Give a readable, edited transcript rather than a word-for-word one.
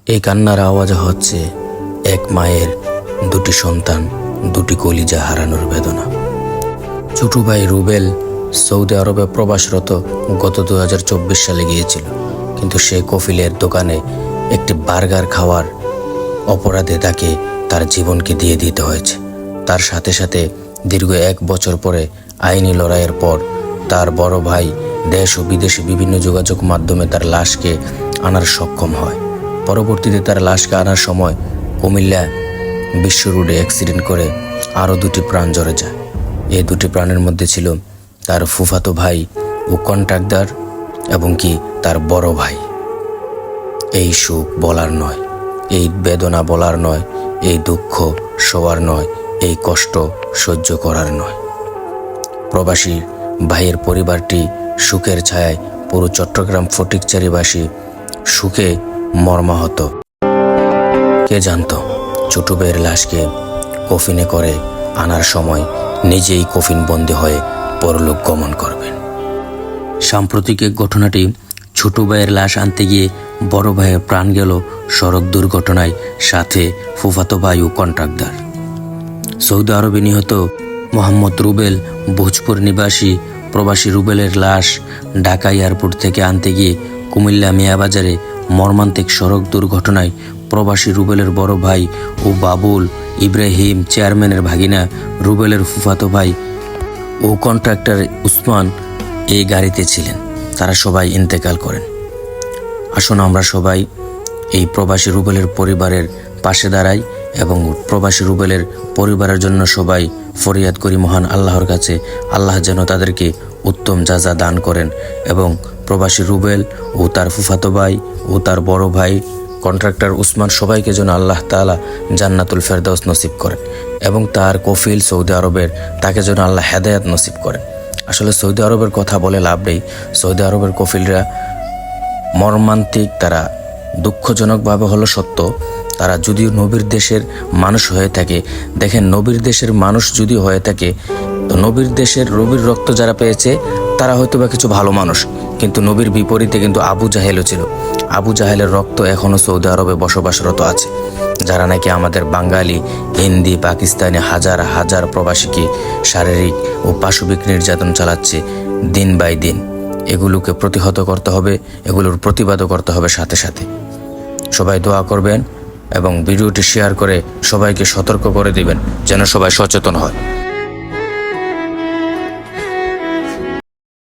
এই কান্নার আওয়াজ হচ্ছে এক মায়ের দুটি সন্তান, দুটি কলিজা হারানোর বেদনা। ছোট ভাই রুবেল সৌদি আরবে প্রবাসরত গত 2024 সালে গিয়েছিল, কিন্তু সে কফিলের দোকানে একটি বার্গার খাওয়ার অপরাধে তাকে তার জীবনকে দিয়ে দিতে হয়েছে। তার সাথে সাথে দীর্ঘ 1 বছর পরে আইনি লড়াইয়ের পর তার বড় ভাই দেশ ও বিদেশে বিভিন্ন যোগাযোগ মাধ্যমে তার লাশকে আনার সক্ষম হয়। পরবর্তীতে তার লাশকে আনার সময় কুমিল্লা বিশ্ব রোডে অ্যাক্সিডেন্ট করে আরও 2টি প্রাণ ঝরে যায়। এই 2টি প্রাণের মধ্যে ছিল তার ফুফাতো ভাই ও কন্ট্রাক্টর এবং কি তার বড় ভাই। এই সুখ বলার নয়, এই বেদনা বলার নয়, এই দুঃখ সবার নয়, এই কষ্ট সহ্য করার নয়। প্রবাসী ভাইয়ের পরিবারটি সুখের ছায়ায়, পুরো চট্টগ্রাম ফটিকচারীবাসী সুখে মর্মাহত। কে জানতো ছোট ভাইয়ের লাশকে কফিনে করে আনার সময় নিজেই কফিন বন্দী হয়ে পরলোক গমন করবেন। সাম্প্রতিক এক ঘটনাটি, ছোট ভাইয়ের লাশ আনতে গিয়ে বড় ভাইয়ের প্রাণ গেল সড়ক দুর্ঘটনায়, সাথে ফুফাতো ভাই ও কন্ট্রাক্টর। সৌদি আরবে নিহত মোহাম্মদ রুবেল ভোজপুর নিবাসী প্রবাসী রুবেলের লাশ ঢাকা এয়ারপোর্ট থেকে আনতে গিয়ে কুমিল্লা মিয়াবাজারে মর্মান্তিক সড়ক দুর্ঘটনায় প্রবাসী রুবেলের বড় ভাই ও বাবুল ইব্রাহিম চেয়ারম্যানের ভাগিনা রুবেলের ফুফাতো ভাই ও কন্ট্রাক্টর উসমান এই গাড়িতে ছিলেন। তারা সবাই ইন্তেকাল করেন। আসুন আমরা সবাই এই প্রবাসী রুবেলের পরিবারের পাশে দাঁড়াই এবং প্রবাসী রুবেলের পরিবারের জন্য সবাই ফরিয়াদ করি মহান আল্লাহর কাছে। আল্লাহ যেন তাদেরকে উত্তম যাজা দান করেন এবং প্রবাসী রুবেল ও তার ফুফাতো ভাই ও তার বড় ভাই কন্ট্রাক্টর উসমান সবাইকে যেন আল্লাহ তাআলা জান্নাতুল ফেরদাউস নসিব করেন এবং তার কফিল সৌদি আরবের তাকে যেন আল্লাহ হেদায়েত নসিব করেন। আসলে সৌদি আরবের কথা বলে লাভ নেই। সৌদি আরবের কফিলরা মর্মান্তিক, তারা দুঃখজনকভাবে হলো সত্য, তারা যদিও নবীর দেশের মানুষ হয়ে থাকে, দেখেন নবীর দেশের মানুষ যদি হয়ে থাকে তো নবীর দেশের নবীর রক্ত যারা পেয়েছে তারা হয়তো বা কিছু ভালো মানুষ, কিন্তু নবীর বিপরীতে কিন্তু আবু জাহেলও ছিল। আবু জাহেলের রক্ত এখনও সৌদি আরবে বসবাসরত আছে, যারা নাকি আমাদের বাঙালি, হিন্দি, পাকিস্তানি হাজার হাজার প্রবাসীকে শারীরিক ও পাশবিক নির্যাতন চালাচ্ছে দিন বাই দিন। এগুলোকে প্রতিহত করতে হবে, এগুলোর প্রতিবাদও করতে হবে সাথে সাথে। সবাই দোয়া করবেন এবং ভিডিওটি শেয়ার করে সবাইকে সতর্ক করে দিবেন যেন সবাই সচেতন হয়।